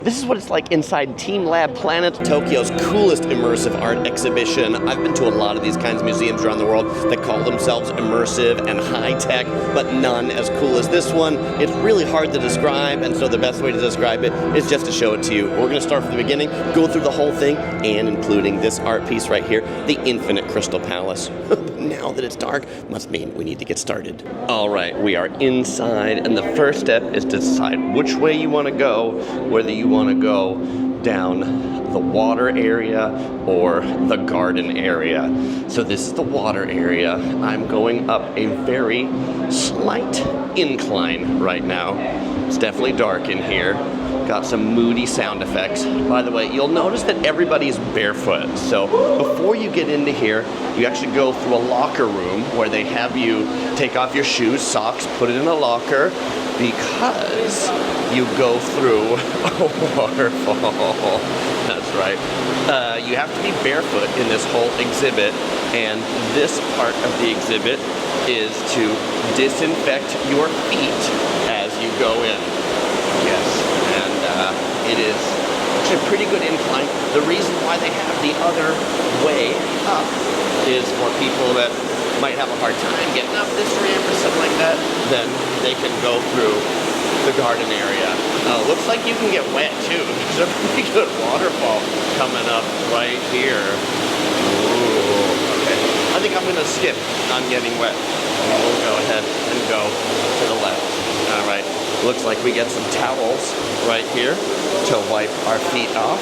This is what it's like inside teamLab Planets Tokyo's coolest immersive art exhibition. I've been to a lot of these kinds of museums around the world that call themselves immersive and high-tech, but none as cool as this one. It's really hard to describe, and so the best way to describe it is just to show it to you. We're going to start from the beginning, go through the whole thing, and including this art piece right here, the Infinite Crystal Palace. Now that it's dark, must mean we need to get started. All right, we are inside, and the first step is to decide which way you want to go, whether you want to go down the water area or the garden area. So this is the water area. I'm going up a very slight incline right now. It's definitely dark in here. Got some moody sound effects. By the way, you'll notice that everybody's barefoot. So before you get into here, you actually go through a locker room where they have you take off your shoes, socks, put it in a locker, because you go through a waterfall. That's right. You have to be barefoot in this whole exhibit, and this part of the exhibit is to disinfect your feet as you go in. Yes, and it is actually a pretty good incline. The reason why they have the other way up is for people that might have a hard time getting up this ramp or something like that, then they can go through the garden area. Looks like you can get wet too. There's a pretty good waterfall coming up right here. Ooh, okay. I think I'm gonna skip on getting wet. We'll go ahead and go to the left. All right, looks like we get some towels right here to wipe our feet off.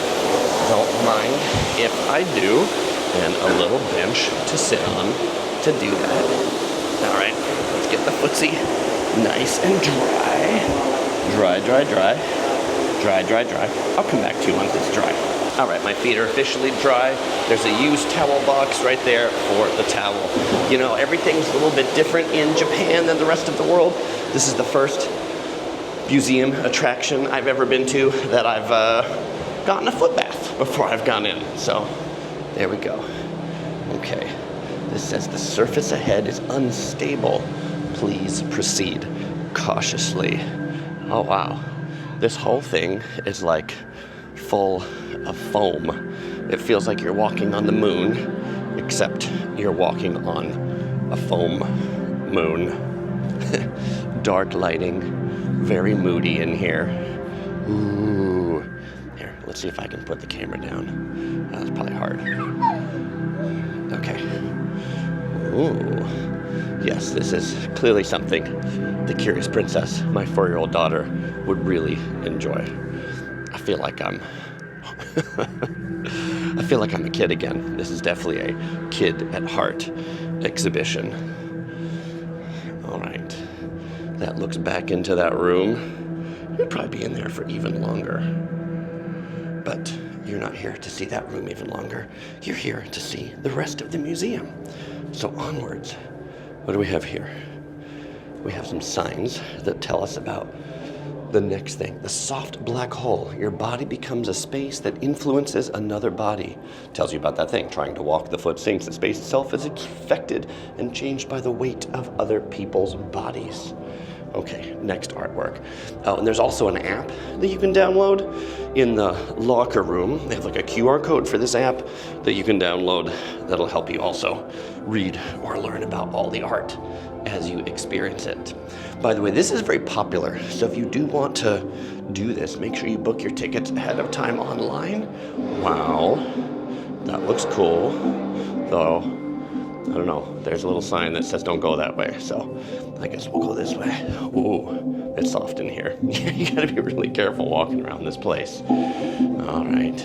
Don't mind if I do. And a little bench to sit on to do that. All right, let's get the footsie nice and dry. Dry, dry, dry. Dry, dry, dry. I'll come back to you once it's dry. All right, my feet are officially dry. There's a used towel box right there for the towel. You know, everything's a little bit different in Japan than the rest of the world. This is the first museum attraction I've ever been to that I've gotten a foot bath before I've gone in. So there we go. Okay. This says the surface ahead is unstable. Please proceed cautiously. Oh wow. This whole thing is like full of foam. It feels like you're walking on the moon, except you're walking on a foam moon. Dark lighting, very moody in here. Ooh. Here, let's see if I can put the camera down. That's probably hard. Okay. Ooh. Yes, this is clearly something the Curious Princess, my 4-year-old daughter, would really enjoy. I feel like I'm a kid again. This is definitely a kid at heart exhibition. All right. That looks back into that room. You'd probably be in there for even longer. But you're not here to see that room even longer. You're here to see the rest of the museum. So onwards. What do we have here? We have some signs that tell us about the next thing. The soft black hole. Your body becomes a space that influences another body. Tells you about that thing. Trying to walk, the foot sinks. The space itself is affected and changed by the weight of other people's bodies. Okay, next artwork. Oh, and there's also an app that you can download in the locker room. They have like a QR code for this app that you can download that'll help you also read or learn about all the art as you experience it. By the way, this is very popular, so if you do want to do this, make sure you book your tickets ahead of time online. Wow, that looks cool, though. I don't know, there's a little sign that says don't go that way, so I guess we'll go this way. Ooh, it's soft in here. You gotta be really careful walking around this place. All right.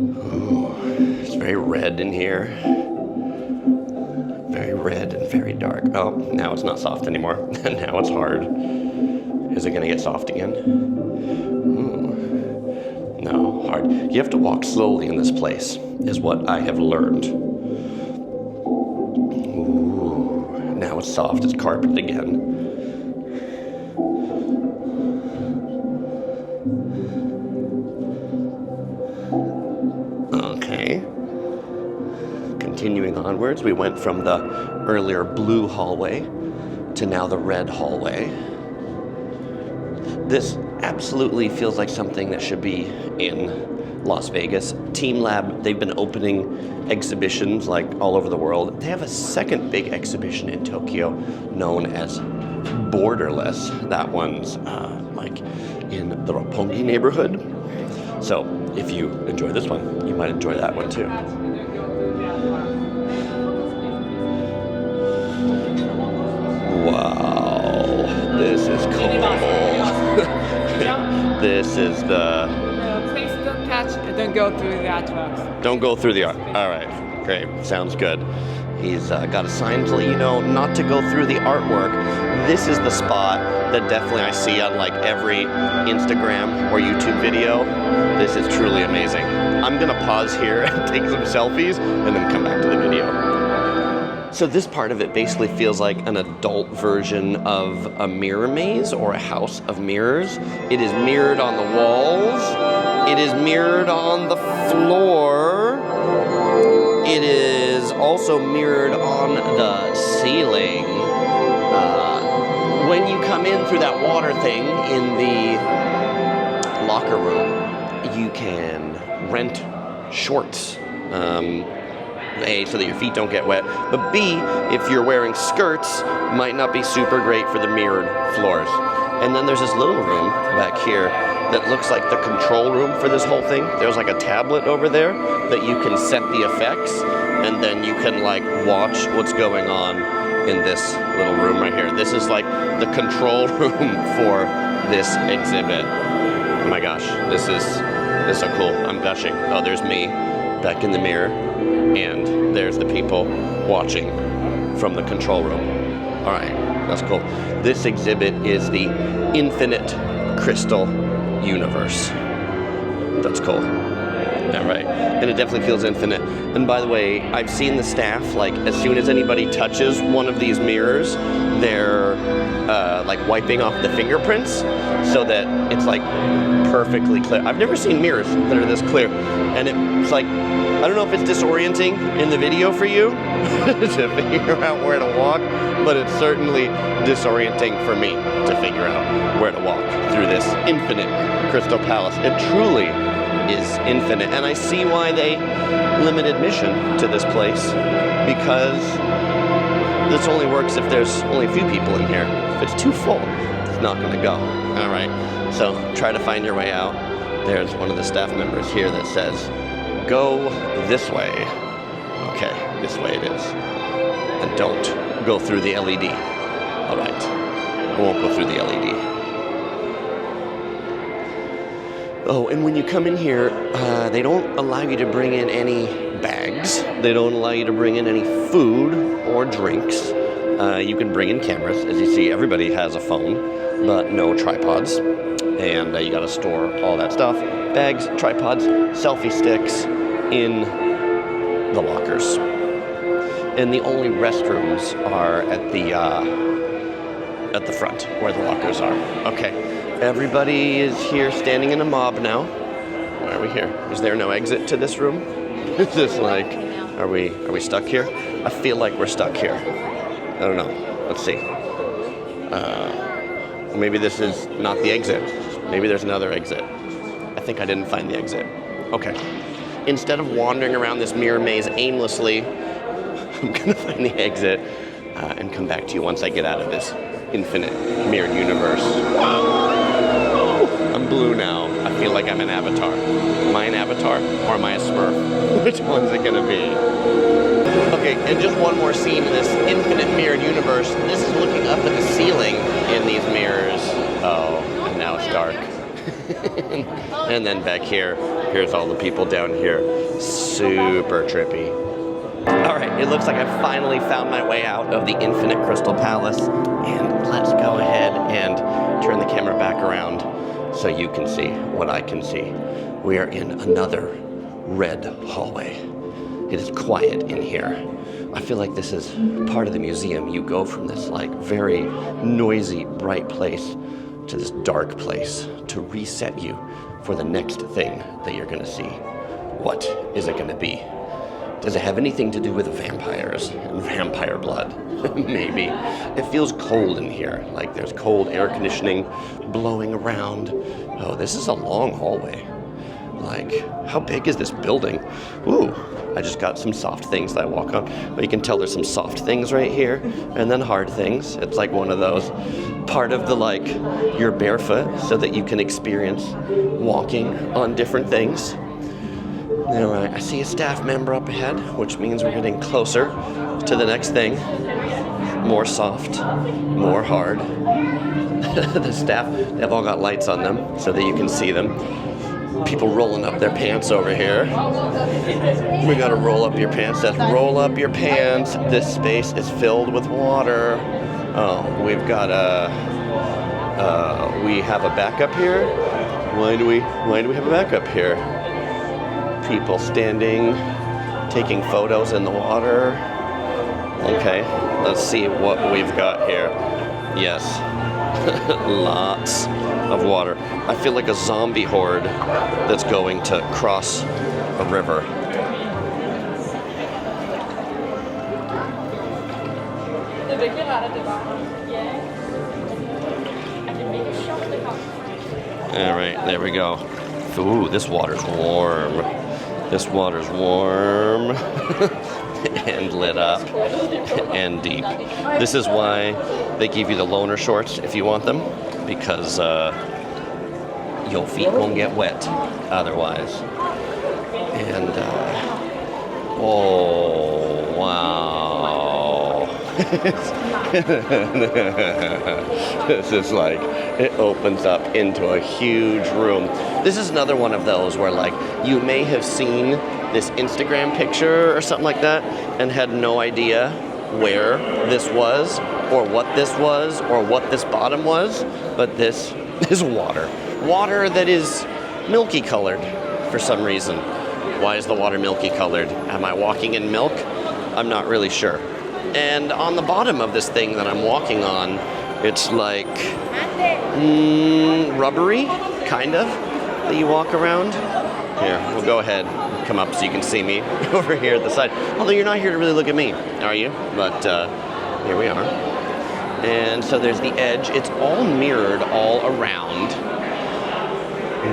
Ooh, it's very red in here. Very red and very dark. Oh, now it's not soft anymore. Now it's hard. Is it gonna get soft again? Ooh. No, hard. You have to walk slowly in this place, is what I have learned. Now it's soft as carpet again. Okay. Continuing onwards, we went from the earlier blue hallway to now the red hallway. This absolutely feels like something that should be in Las Vegas. teamLab, they've been opening exhibitions like all over the world. They have a second big exhibition in Tokyo known as Borderless. That one's like in the Roppongi neighborhood. So if you enjoy this one, you might enjoy that one too. Wow, this is cool. This is the... Please don't touch and don't go through the artworks. Don't go through the art. All right, great, sounds good. He's got a sign to let you know not to go through the artwork. This is the spot that definitely I see on like every Instagram or YouTube video. This is truly amazing. I'm gonna pause here and take some selfies and then come back to the video. So this part of it basically feels like an adult version of a mirror maze or a house of mirrors. It is mirrored on the walls. It is mirrored on the floor. It is also mirrored on the ceiling. When you come in through that water thing in the locker room, you can rent shorts. A, so that your feet don't get wet, but B, if you're wearing skirts, might not be super great for the mirrored floors. And then there's this little room back here that looks like the control room for this whole thing. There's like a tablet over there that you can set the effects, and then you can like watch what's going on in this little room right here. This is like the control room for this exhibit. Oh my gosh, this is so cool. I'm gushing. Oh, there's me back in the mirror, and there's the people watching from the control room. All right, that's cool. This exhibit is the Infinite Crystal Universe. That's cool. All right, and it definitely feels infinite. And by the way, I've seen the staff, like as soon as anybody touches one of these mirrors, they're like wiping off the fingerprints so that it's like perfectly clear. I've never seen mirrors that are this clear. And it's like, I don't know if it's disorienting in the video for you to figure out where to walk, but it's certainly disorienting for me to figure out where to walk through this infinite Crystal Palace. It truly is infinite, and I see why they limit admission to this place, because this only works if there's only a few people in here. If it's too full, it's not going to go. All right, so try to find your way out. There's one of the staff members here that says, go this way. Okay, this way it is. And don't go through the LED. All right, I won't go through the LED. Oh, and when you come in here, they don't allow you to bring in any bags. They don't allow you to bring in any food or drinks. You can bring in cameras. As you see, everybody has a phone, but no tripods. And you gotta store all that stuff. Bags, tripods, selfie sticks in the lockers. And the only restrooms are at the front where the lockers are. Okay. Everybody is here standing in a mob now. Why are we here? Is there no exit to this room? Is this like, are we stuck here? I feel like we're stuck here. I don't know. Let's see. Maybe this is not the exit. Maybe there's another exit. I think I didn't find the exit. Okay. Instead of wandering around this mirror maze aimlessly, I'm gonna find the exit and come back to you once I get out of this infinite mirrored universe. I'm blue now. I feel like I'm an avatar. Am I an avatar or am I a Smurf? Which one's it gonna be? Okay, and just one more scene in this infinite mirrored universe. This is looking up at the ceiling in these mirrors. Oh, and now it's dark. And then back here, here's all the people down here. Super trippy. All right, it looks like I finally found my way out of the Infinite Crystal Palace. And let's go ahead and turn the camera back around so you can see what I can see. We are in another red hallway. It is quiet in here. I feel like this is part of the museum. You go from this like very noisy, bright place to this dark place to reset you for the next thing that you're gonna see. What is it gonna be? Does it have anything to do with vampires and vampire blood? Maybe. It feels cold in here, like there's cold air conditioning blowing around. Oh, this is a long hallway. Like, how big is this building? Ooh, I just got some soft things that I walk on. But you can tell there's some soft things right here, and then hard things. It's like one of those, part of the, like, you're barefoot so that you can experience walking on different things. All right, I see a staff member up ahead, which means we're getting closer to the next thing. More soft, more hard. The staff, they've all got lights on them so that you can see them. People rolling up their pants over here. We gotta roll up your pants. That's roll up your pants. This space is filled with water. Oh, we've got we have a backup here. Why do we have a backup here? People standing, taking photos in the water. Okay, let's see what we've got here. Yes, lots of water. I feel like a zombie horde that's going to cross a river. All right, there we go. Ooh, this water's warm. This water's warm and lit up and deep. This is why they give you the loaner shorts if you want them, because your feet won't get wet otherwise. And, oh, wow. This is like, it opens up into a huge room. This is another one of those where, like, you may have seen this Instagram picture or something like that and had no idea where this was or what this was or what this bottom was, but this is water. Water that is milky colored for some reason. Why is the water milky colored? Am I walking in milk? I'm not really sure. And on the bottom of this thing that I'm walking on, it's like rubbery, kind of, that you walk around. Here, we'll go ahead, come up so you can see me over here at the side. Although you're not here to really look at me, are you? But here we are. And so there's the edge. It's all mirrored all around.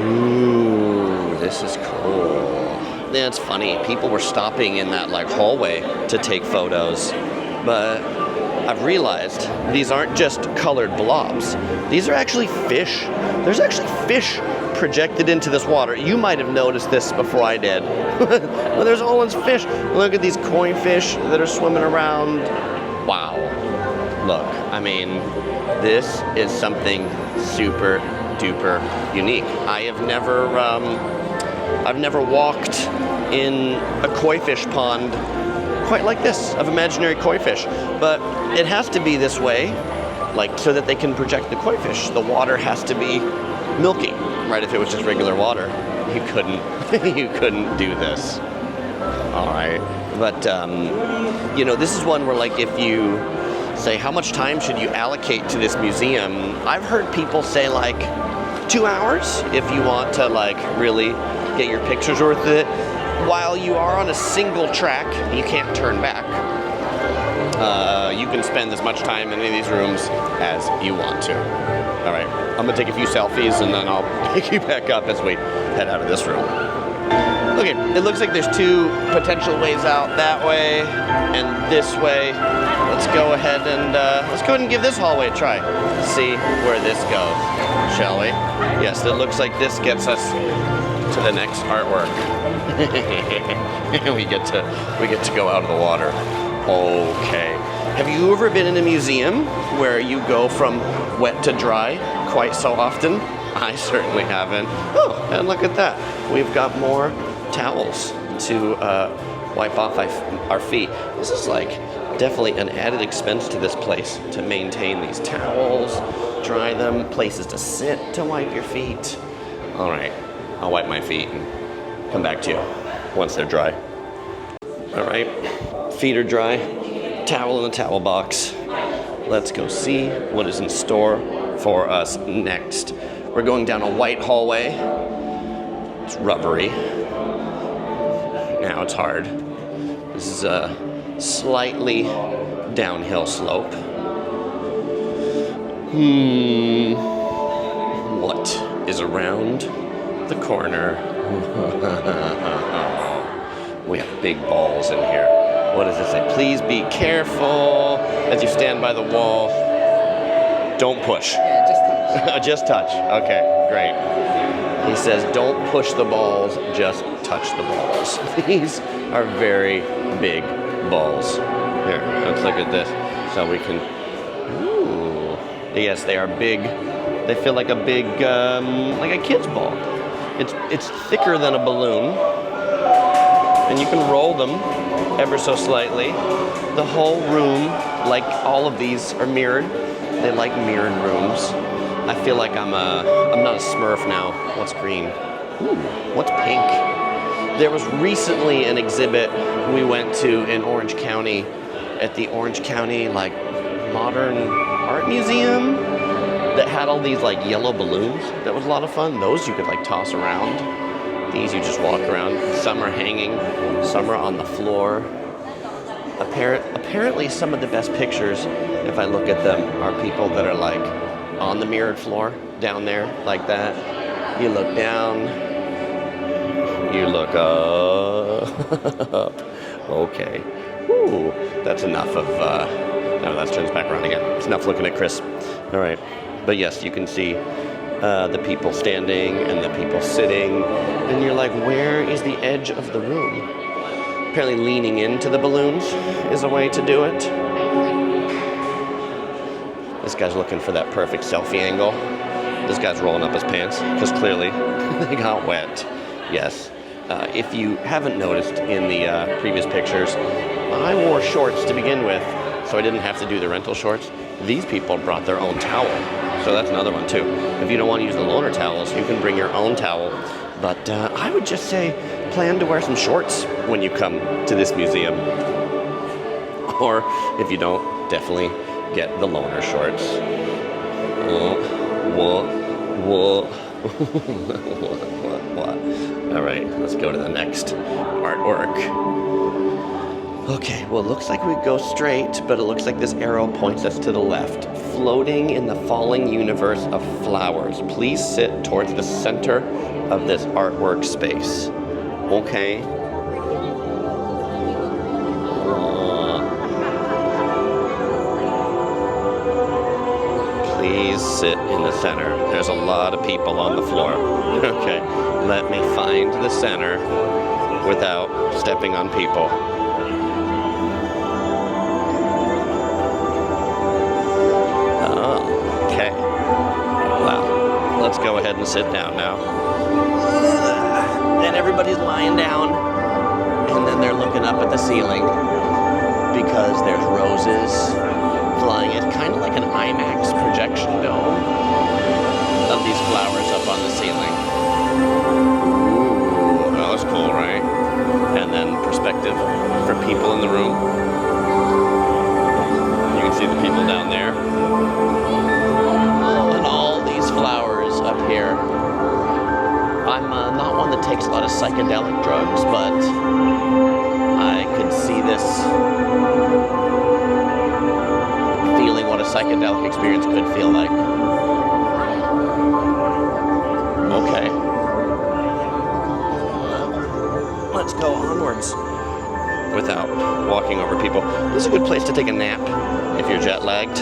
Ooh, this is cool. Yeah, it's funny. People were stopping in that like hallway to take photos, but I've realized these aren't just colored blobs. These are actually fish. There's actually fish projected into this water. You might have noticed this before I did. Well, there's all these fish. Look at these koi fish that are swimming around. Wow. Look, I mean, this is something super duper unique. I've never walked in a koi fish pond quite like this, of imaginary koi fish. But it has to be this way, like, so that they can project the koi fish. The water has to be milky, right? If it was just regular water, you couldn't do this. All right, but you know, this is one where, like, if you say how much time should you allocate to this museum, I've heard people say like 2 hours if you want to like really get your pictures worth it. While you are on a single track, you can't turn back. You can spend as much time in any of these rooms as you want to. All right, I'm gonna take a few selfies and then I'll pick you back up as we head out of this room. Okay, it looks like there's two potential ways out, that way and this way. Let's go ahead and give this hallway a try. See where this goes, shall we? Yes, it looks like this gets us to the next artwork. we get to go out of the water. Okay. Have you ever been in a museum where you go from wet to dry quite so often? I certainly haven't. Oh, and look at that. We've got more towels to wipe off our feet. This is like definitely an added expense to this place to maintain these towels, dry them, places to sit to wipe your feet. All right, I'll wipe my feet and come back to you once they're dry. All right, feet are dry, towel in the towel box. Let's go see what is in store for us next. We're going down a white hallway. It's rubbery. Now it's hard. This is a slightly downhill slope. What is around the corner? We have big balls in here. What does it say? Please be careful as you stand by the wall. Don't push. Yeah, just touch. Just touch. Okay, great. He says, don't push the balls, just touch the balls. These are very big balls. Here, let's look at this. So we can, ooh. Yes, they are big. They feel like a big, like a kid's ball. It's thicker than a balloon. And you can roll them ever so slightly. The whole room, like all of these, are mirrored. They like mirrored rooms. I feel like I'm not a Smurf now. What's green? Ooh, what's pink? There was recently an exhibit we went to in Orange County at the Orange County like Modern Art Museum that had all these like yellow balloons. That was a lot of fun. Those you could like toss around. These you just walk around. Some are hanging, some are on the floor. Apparently some of the best pictures, if I look at them, are people that are like on the mirrored floor, down there, like that. You look down, you look up. Okay. Ooh, that's enough of, no, that turns back around again. It's enough looking at Chris. All right. But yes, you can see the people standing and the people sitting. And you're like, where is the edge of the room? Apparently leaning into the balloons is a way to do it. This guy's looking for that perfect selfie angle. This guy's rolling up his pants because clearly they got wet. Yes. If you haven't noticed in the previous pictures, I wore shorts to begin with, so I didn't have to do the rental shorts. These people brought their own towel, so that's another one too. If you don't want to use the loaner towels, you can bring your own towel. But I would just say plan to wear some shorts when you come to this museum. Or if you don't, definitely get the loaner shorts. What? All right, let's go to the next artwork. Okay, well, it looks like we go straight, but it looks like this arrow points us to the left. Floating in the falling universe of flowers. Please sit towards the center of this artwork space. Okay. Please sit in the center. There's a lot of people on the floor. Okay, let me find the center without stepping on people. Okay. Well, let's go ahead and sit down now. And everybody's lying down. And then they're looking up at the ceiling because there's roses flying. It's kind of like an IMAX projection dome of these flowers up on the ceiling. Ooh, that was cool, right? And then perspective for people in the room. You can see the people down there. And all these flowers up here. I'm not one that takes a lot of psychedelic drugs, but I could see this feeling what a psychedelic experience could feel like. Okay. Let's go onwards without walking over people. This is a good place to take a nap if you're jet lagged.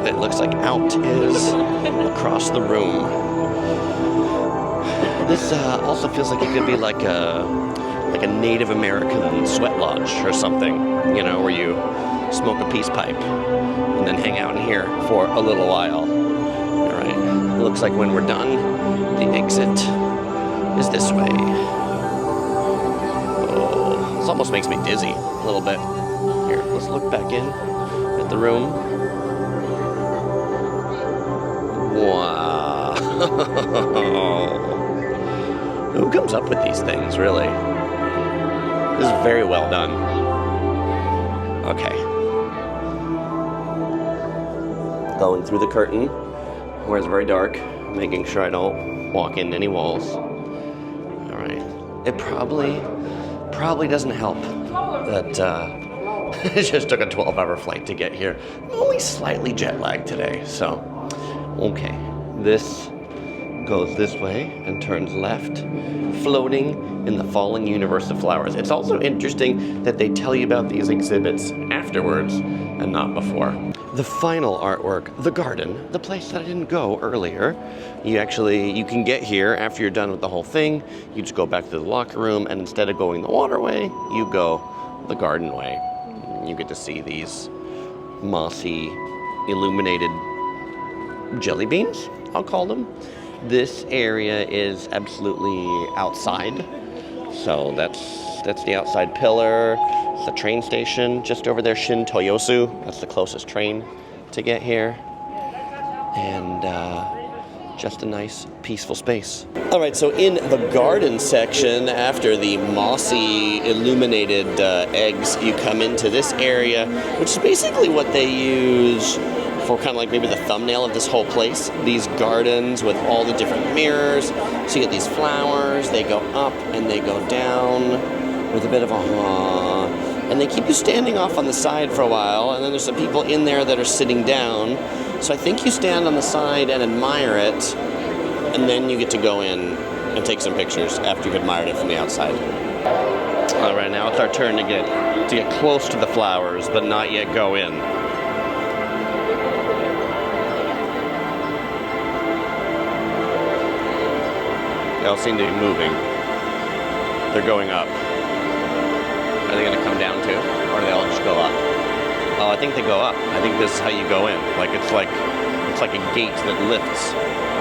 It looks like out is across the room. This also feels like it could be like a Native American sweat lodge or something, you know, where you smoke a peace pipe and then hang out in here for a little while. All right, it looks like when we're done, the exit is this way. Oh, this almost makes me dizzy a little bit. Here, let's look back in at the room. Wow. Who comes up with these things, really? This is very well done. Okay. Going through the curtain where it's very dark, making sure I don't walk into any walls. All right. It probably doesn't help that it just took a 12-hour flight to get here. Only slightly jet lagged today, so okay. This goes this way and turns left, floating in the falling universe of flowers. It's also interesting that they tell you about these exhibits afterwards and not before. The final artwork, the garden, the place that I didn't go earlier. You can get here after you're done with the whole thing. You just go back to the locker room, and instead of going the waterway, you go the garden way. You get to see these mossy, illuminated jelly beans, I'll call them. This area is absolutely outside. So that's the outside pillar. It's the train station just over there, Toyosu. That's the closest train to get here. And just a nice, peaceful space. All right, so in the garden section, after the mossy, illuminated eggs, you come into this area, which is basically what they use for kind of like maybe the thumbnail of this whole place. These gardens with all the different mirrors. So you get these flowers, they go up and they go down with a bit of a and they keep you standing off on the side for a while, and then there's some people in there that are sitting down. So I think you stand on the side and admire it, and then you get to go in and take some pictures after you've admired it from the outside. All right, now it's our turn to get close to the flowers, but not yet go in. They all seem to be moving. They're going up. Are they going to come down too? Or do they all just go up? Oh, I think they go up. I think this is how you go in. It's like a gate that lifts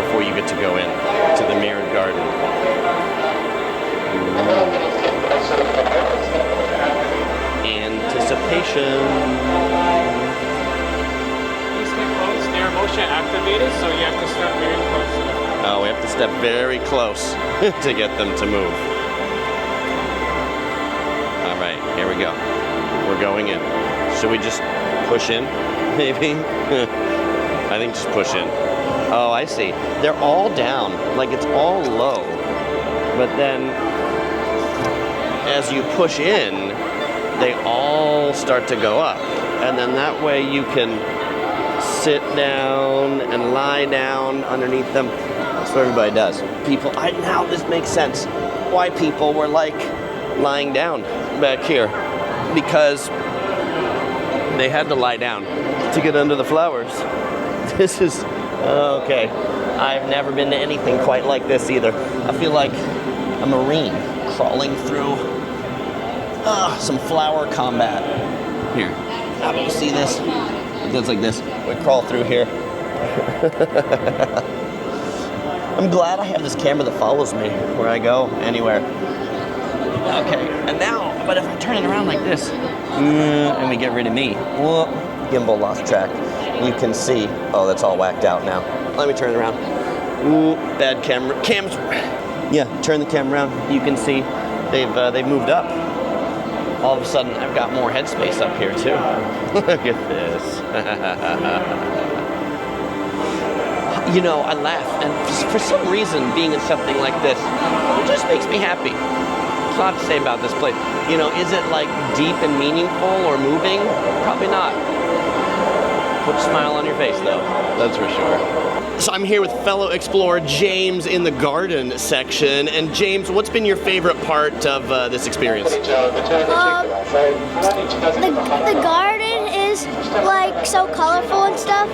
before you get to go in to the mirrored garden. Anticipation. These close, they're motion activated, so you have to step very close to them. Oh, we have to step very close to get them to move. All right, here we go. We're going in. Should we just push in, maybe? I think just push in. Oh, I see. They're all down, like it's all low. But then, as you push in, they all start to go up. And then that way you can sit down and lie down underneath them. That's what everybody does. Now this makes sense. Why people were like lying down back here. Because they had to lie down to get under the flowers. This is, okay. I've never been to anything quite like this either. I feel like a Marine crawling through some flower combat. Here, how do you see this? It goes like this. We crawl through here. I'm glad I have this camera that follows me where I go, anywhere. Okay, and now, but if I turn it around like this, and we get rid of me, whoop, gimbal lost track. You can see, oh, that's all whacked out now. Let me turn it around. Ooh, bad camera. Yeah, turn the camera around. You can see they've moved up. All of a sudden, I've got more headspace up here too. Look at this. You know, I laugh, and for some reason, being in something like this, it just makes me happy. There's a lot to say about this place. You know, is it like deep and meaningful or moving? Probably not. Put a smile on your face, though. That's for sure. So I'm here with fellow explorer James in the garden section. And James, what's been your favorite part of this experience? The garden is like so colorful and stuff.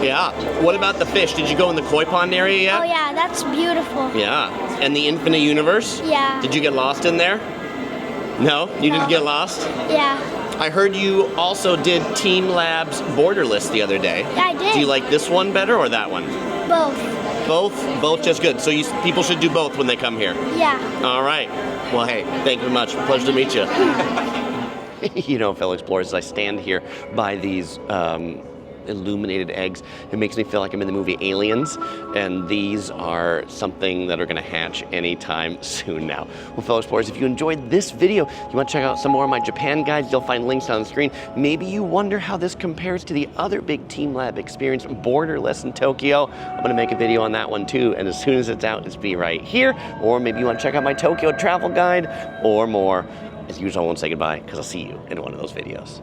Yeah. What about the fish? Did you go in the koi pond area yet? Oh yeah, that's beautiful. Yeah. And the infinite universe? Yeah. Did you get lost in there? No? You didn't get lost? Yeah. I heard you also did teamLab's Borderless the other day. Yeah, I did. Do you like this one better or that one? Both. Both? Both just good. So people should do both when they come here. Yeah. All right. Well, hey, thank you very much. Pleasure to meet you. You know, fellow explorers, I stand here by these illuminated eggs. It makes me feel like I'm in the movie Aliens, and these are something that are gonna hatch anytime soon now. Well, fellow explorers, if you enjoyed this video, you want to check out some more of my Japan guides, you'll find links on the screen. Maybe you wonder how this compares to the other big teamLab experience, Borderless in Tokyo. I'm gonna make a video on that one too, and as soon as it's out, it's be right here. Or maybe you want to check out my Tokyo travel guide or more. As usual, I won't say goodbye because I'll see you in one of those videos.